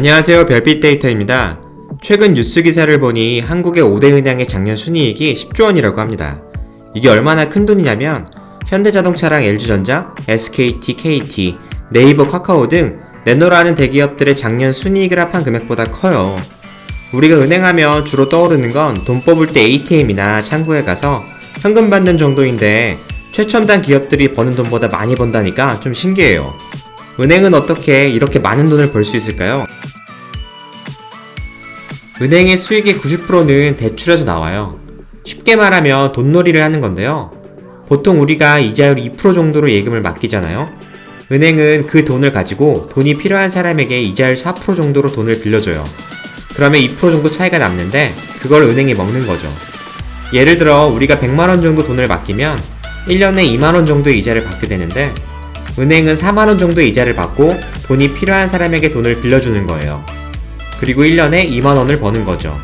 안녕하세요. 별빛 데이터입니다. 최근 뉴스 기사를 보니 한국의 5대 은행의 작년 순이익이 10조 원이라고 합니다. 이게 얼마나 큰 돈이냐면 현대자동차랑 LG전자, SKT, KT, 네이버, 카카오 등 내노라는 대기업들의 작년 순이익을 합한 금액보다 커요. 우리가 은행하면 주로 떠오르는 건 돈 뽑을 때 ATM이나 창구에 가서 현금 받는 정도인데 최첨단 기업들이 버는 돈보다 많이 번다니까 좀 신기해요. 은행은 어떻게 이렇게 많은 돈을 벌 수 있을까요? 은행의 수익의 90%는 대출에서 나와요. 쉽게 말하면 돈놀이를 하는 건데요. 보통 우리가 이자율 2% 정도로 예금을 맡기잖아요. 은행은 그 돈을 가지고 돈이 필요한 사람에게 이자율 4% 정도로 돈을 빌려줘요. 그러면 2% 정도 차이가 남는데 그걸 은행이 먹는 거죠. 예를 들어 우리가 100만원 정도 돈을 맡기면 1년에 2만원 정도의 이자를 받게 되는데 은행은 4만원 정도의 이자를 받고 돈이 필요한 사람에게 돈을 빌려주는 거예요. 그리고 1년에 2만원을 버는 거죠.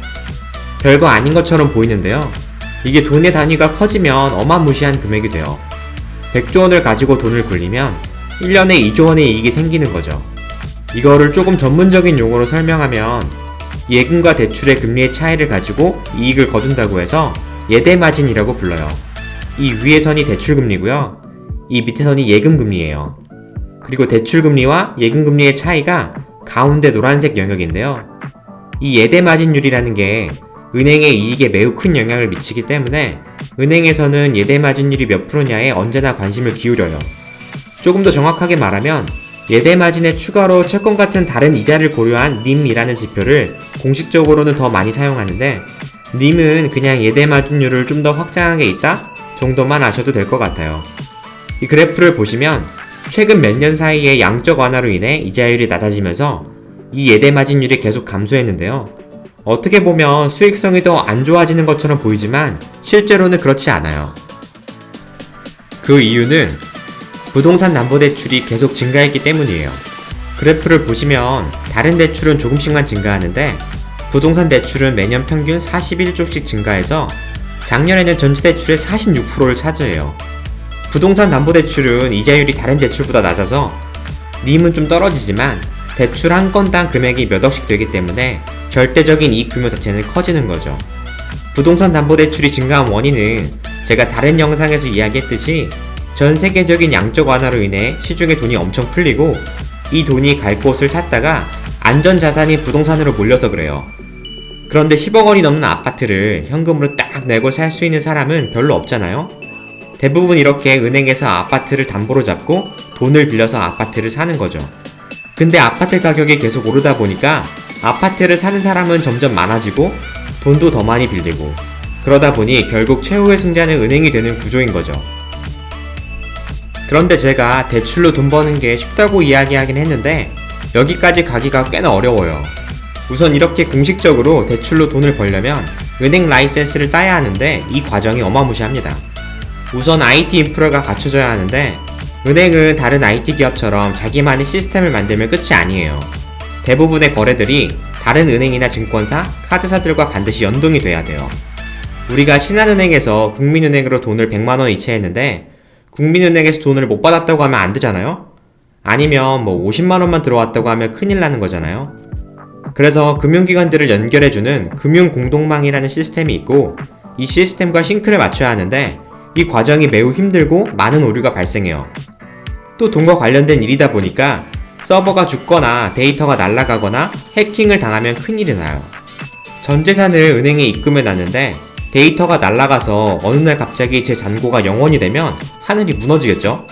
별거 아닌 것처럼 보이는데요. 이게 돈의 단위가 커지면 어마무시한 금액이 돼요. 100조 원을 가지고 돈을 굴리면 1년에 2조 원의 이익이 생기는 거죠. 이거를 조금 전문적인 용어로 설명하면 예금과 대출의 금리의 차이를 가지고 이익을 거둔다고 해서 예대마진이라고 불러요. 이 위의 선이 대출금리고요. 이 밑에 선이 예금금리예요. 그리고 대출금리와 예금금리의 차이가 가운데 노란색 영역인데요. 이 예대마진율이라는 게 은행의 이익에 매우 큰 영향을 미치기 때문에 은행에서는 예대마진율이 몇 프로냐에 언제나 관심을 기울여요. 조금 더 정확하게 말하면 예대마진에 추가로 채권 같은 다른 이자를 고려한 NIM이라는 지표를 공식적으로는 더 많이 사용하는데 NIM은 그냥 예대마진율을 좀 더 확장하게 있다 정도만 아셔도 될 것 같아요. 이 그래프를 보시면 최근 몇 년 사이에 양적 완화로 인해 이자율이 낮아지면서 이 예대마진율이 계속 감소했는데요. 어떻게 보면 수익성이 더 안 좋아지는 것처럼 보이지만 실제로는 그렇지 않아요. 그 이유는 부동산 담보대출이 계속 증가했기 때문이에요. 그래프를 보시면 다른 대출은 조금씩만 증가하는데 부동산 대출은 매년 평균 41조씩 증가해서 작년에는 전체 대출의 46%를 차지해요. 부동산 담보대출은 이자율이 다른 대출보다 낮아서 NIM은 좀 떨어지지만 대출 한 건당 금액이 몇 억씩 되기 때문에 절대적인 이익 규모 자체는 커지는 거죠. 부동산 담보대출이 증가한 원인은 제가 다른 영상에서 이야기했듯이 전 세계적인 양적 완화로 인해 시중에 돈이 엄청 풀리고 이 돈이 갈 곳을 찾다가 안전자산인 부동산으로 몰려서 그래요. 그런데 10억 원이 넘는 아파트를 현금으로 딱 내고 살 수 있는 사람은 별로 없잖아요. 대부분 이렇게 은행에서 아파트를 담보로 잡고 돈을 빌려서 아파트를 사는 거죠. 근데 아파트 가격이 계속 오르다 보니까 아파트를 사는 사람은 점점 많아지고 돈도 더 많이 빌리고 그러다 보니 결국 최후의 승자는 은행이 되는 구조인 거죠. 그런데 제가 대출로 돈 버는 게 쉽다고 이야기하긴 했는데 여기까지 가기가 꽤나 어려워요. 우선 이렇게 공식적으로 대출로 돈을 벌려면 은행 라이센스를 따야 하는데 이 과정이 어마무시합니다. 우선 IT 인프라가 갖춰져야 하는데 은행은 다른 IT 기업처럼 자기만의 시스템을 만들면 끝이 아니에요. 대부분의 거래들이 다른 은행이나 증권사, 카드사들과 반드시 연동이 돼야 돼요. 우리가 신한은행에서 국민은행으로 돈을 100만원 이체했는데 국민은행에서 돈을 못 받았다고 하면 안 되잖아요? 아니면 50만원만 들어왔다고 하면 큰일 나는 거잖아요? 그래서 금융기관들을 연결해주는 금융공동망이라는 시스템이 있고 이 시스템과 싱크를 맞춰야 하는데 이 과정이 매우 힘들고 많은 오류가 발생해요. 또 돈과 관련된 일이다 보니까 서버가 죽거나 데이터가 날아가거나 해킹을 당하면 큰일이 나요. 전 재산을 은행에 입금해 놨는데 데이터가 날아가서 어느 날 갑자기 제 잔고가 0원이 되면 하늘이 무너지겠죠?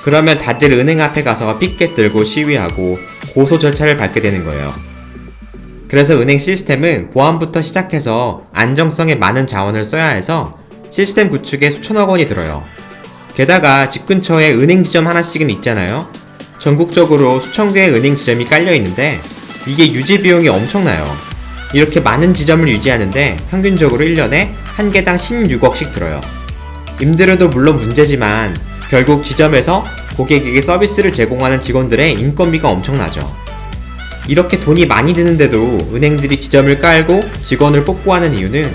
그러면 다들 은행 앞에 가서 피켓 들고 시위하고 고소 절차를 밟게 되는 거예요. 그래서 은행 시스템은 보안부터 시작해서 안정성에 많은 자원을 써야 해서 시스템 구축에 수천억 원이 들어요. 게다가 집 근처에 은행 지점 하나씩은 있잖아요. 전국적으로 수천 개의 은행 지점이 깔려 있는데 이게 유지 비용이 엄청나요. 이렇게 많은 지점을 유지하는데 평균적으로 1년에 한 개당 16억씩 들어요. 임대료도 물론 문제지만 결국 지점에서 고객에게 서비스를 제공하는 직원들의 인건비가 엄청나죠. 이렇게 돈이 많이 드는데도 은행들이 지점을 깔고 직원을 뽑고 하는 이유는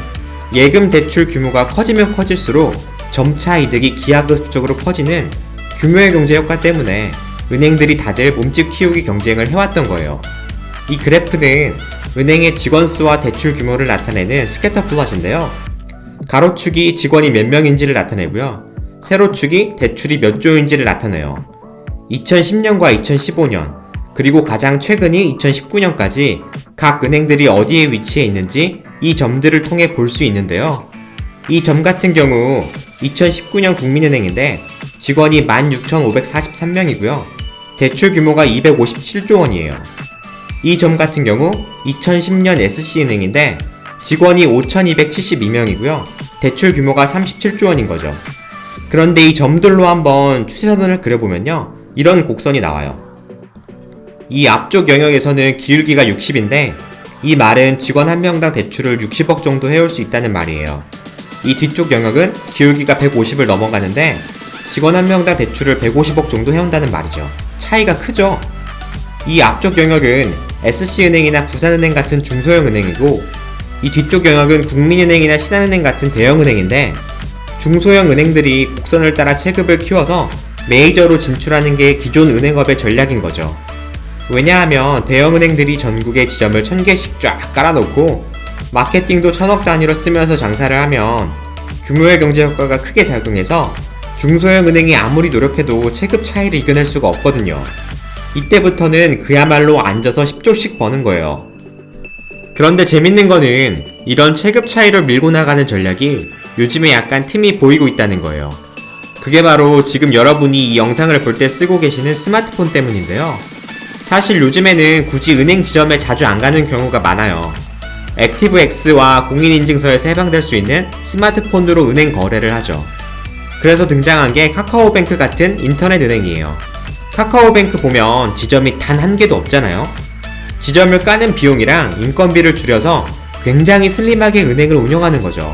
예금 대출 규모가 커지면 커질수록 점차 이득이 기하급수적으로 커지는 규모의 경제 효과 때문에 은행들이 다들 몸집 키우기 경쟁을 해왔던 거예요. 이 그래프는 은행의 직원 수와 대출 규모를 나타내는 스캐터 플롯인데요. 가로축이 직원이 몇 명인지를 나타내고요. 세로축이 대출이 몇 조인지를 나타내요. 2010년과 2015년, 그리고 가장 최근이 2019년까지 각 은행들이 어디에 위치해 있는지 이 점들을 통해 볼 수 있는데요. 이 점 같은 경우 2019년 국민은행인데 직원이 16,543명이고요. 대출 규모가 257조 원이에요. 이 점 같은 경우 2010년 SC은행인데 직원이 5,272명이고요. 대출 규모가 37조 원인 거죠. 그런데 이 점들로 한번 추세선을 그려보면요. 이런 곡선이 나와요. 이 앞쪽 영역에서는 기울기가 60인데 이 말은 직원 한 명당 대출을 60억 정도 해올 수 있다는 말이에요. 이 뒤쪽 영역은 기울기가 150을 넘어가는데 직원 한 명당 대출을 150억 정도 해온다는 말이죠. 차이가 크죠? 이 앞쪽 영역은 SC은행이나 부산은행 같은 중소형 은행이고 이 뒤쪽 영역은 국민은행이나 신한은행 같은 대형은행인데 중소형 은행들이 곡선을 따라 체급을 키워서 메이저로 진출하는 게 기존 은행업의 전략인 거죠. 왜냐하면 대형은행들이 전국에 지점을 1000개씩 쫙 깔아놓고 마케팅도 1000억 단위로 쓰면서 장사를 하면 규모의 경제 효과가 크게 작용해서 중소형 은행이 아무리 노력해도 체급 차이를 이겨낼 수가 없거든요. 이때부터는 그야말로 앉아서 10조씩 버는 거예요. 그런데 재밌는 거는 이런 체급 차이를 밀고 나가는 전략이 요즘에 약간 틈이 보이고 있다는 거예요. 그게 바로 지금 여러분이 이 영상을 볼 때 쓰고 계시는 스마트폰 때문인데요. 사실 요즘에는 굳이 은행 지점에 자주 안 가는 경우가 많아요. 액티브X와 공인인증서에서 해방될 수 있는 스마트폰으로 은행 거래를 하죠. 그래서 등장한 게 카카오뱅크 같은 인터넷 은행이에요. 카카오뱅크 보면 지점이 단 한 개도 없잖아요. 지점을 까는 비용이랑 인건비를 줄여서 굉장히 슬림하게 은행을 운영하는 거죠.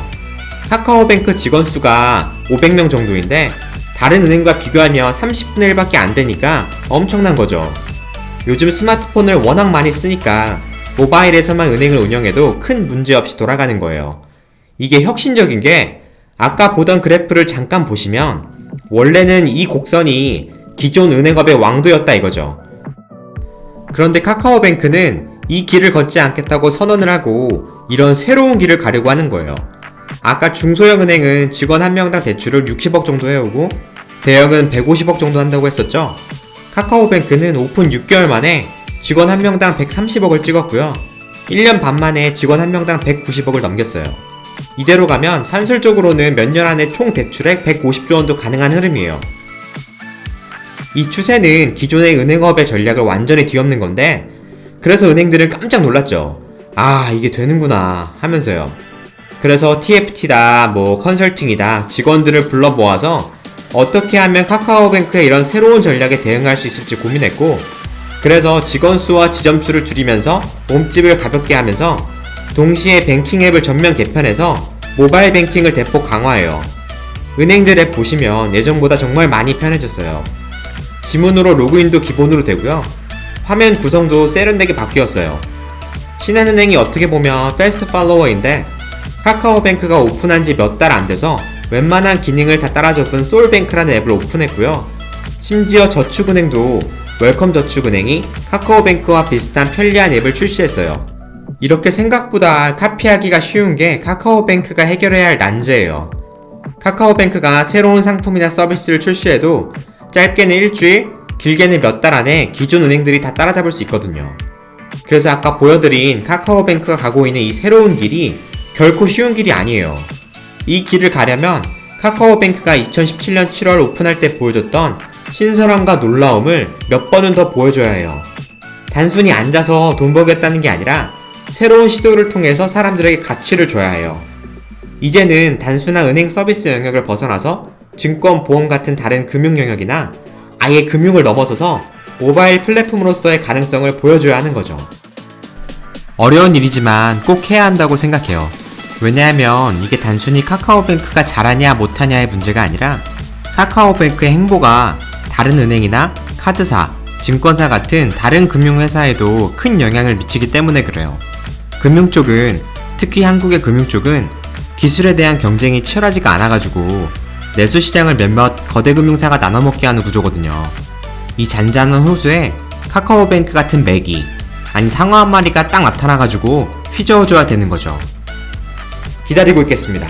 카카오뱅크 직원 수가 500명 정도인데 다른 은행과 비교하면 30분의 1밖에 안 되니까 엄청난 거죠. 요즘 스마트폰을 워낙 많이 쓰니까 모바일에서만 은행을 운영해도 큰 문제 없이 돌아가는 거예요. 이게 혁신적인 게 아까 보던 그래프를 잠깐 보시면 원래는 이 곡선이 기존 은행업의 왕도였다 이거죠. 그런데 카카오뱅크는 이 길을 걷지 않겠다고 선언을 하고 이런 새로운 길을 가려고 하는 거예요. 아까 중소형 은행은 직원 한 명당 대출을 60억 정도 해오고 대형은 150억 정도 한다고 했었죠. 카카오뱅크는 오픈 6개월 만에 직원 한 명당 130억을 찍었고요. 1년 반 만에 직원 한 명당 190억을 넘겼어요. 이대로 가면 산술적으로는 몇 년 안에 총 대출액 150조 원도 가능한 흐름이에요. 이 추세는 기존의 은행업의 전략을 완전히 뒤엎는 건데 그래서 은행들은 깜짝 놀랐죠. 아, 이게 되는구나 하면서요. 그래서 TFT다 컨설팅이다 직원들을 불러 모아서 어떻게 하면 카카오뱅크의 이런 새로운 전략에 대응할 수 있을지 고민했고 그래서 직원 수와 지점 수를 줄이면서 몸집을 가볍게 하면서 동시에 뱅킹 앱을 전면 개편해서 모바일 뱅킹을 대폭 강화해요. 은행들 앱 보시면 예전보다 정말 많이 편해졌어요. 지문으로 로그인도 기본으로 되고요. 화면 구성도 세련되게 바뀌었어요. 신한은행이 어떻게 보면 패스트 팔로워인데 카카오뱅크가 오픈한 지 몇 달 안 돼서 웬만한 기능을 다 따라잡은 솔뱅크라는 앱을 오픈했고요. 심지어 저축은행도 웰컴저축은행이 카카오뱅크와 비슷한 편리한 앱을 출시했어요. 이렇게 생각보다 카피하기가 쉬운 게 카카오뱅크가 해결해야 할 난제예요. 카카오뱅크가 새로운 상품이나 서비스를 출시해도 짧게는 일주일, 길게는 몇 달 안에 기존 은행들이 다 따라잡을 수 있거든요. 그래서 아까 보여드린 카카오뱅크가 가고 있는 이 새로운 길이 결코 쉬운 길이 아니에요. 이 길을 가려면 카카오뱅크가 2017년 7월 오픈할 때 보여줬던 신선함과 놀라움을 몇 번은 더 보여줘야 해요. 단순히 앉아서 돈 벌겠다는 게 아니라 새로운 시도를 통해서 사람들에게 가치를 줘야 해요. 이제는 단순한 은행 서비스 영역을 벗어나서 증권, 보험 같은 다른 금융 영역이나 아예 금융을 넘어서서 모바일 플랫폼으로서의 가능성을 보여줘야 하는 거죠. 어려운 일이지만 꼭 해야 한다고 생각해요. 왜냐하면 이게 단순히 카카오뱅크가 잘하냐 못하냐의 문제가 아니라 카카오뱅크의 행보가 다른 은행이나 카드사, 증권사 같은 다른 금융회사에도 큰 영향을 미치기 때문에 그래요. 금융 쪽은, 특히 한국의 금융 쪽은 기술에 대한 경쟁이 치열하지가 않아가지고 내수시장을 몇몇 거대 금융사가 나눠먹게 하는 구조거든요. 이 잔잔한 호수에 카카오뱅크 같은 맥이, 아니 상어 한 마리가 딱 나타나가지고 휘저어줘야 되는 거죠. 기다리고 있겠습니다.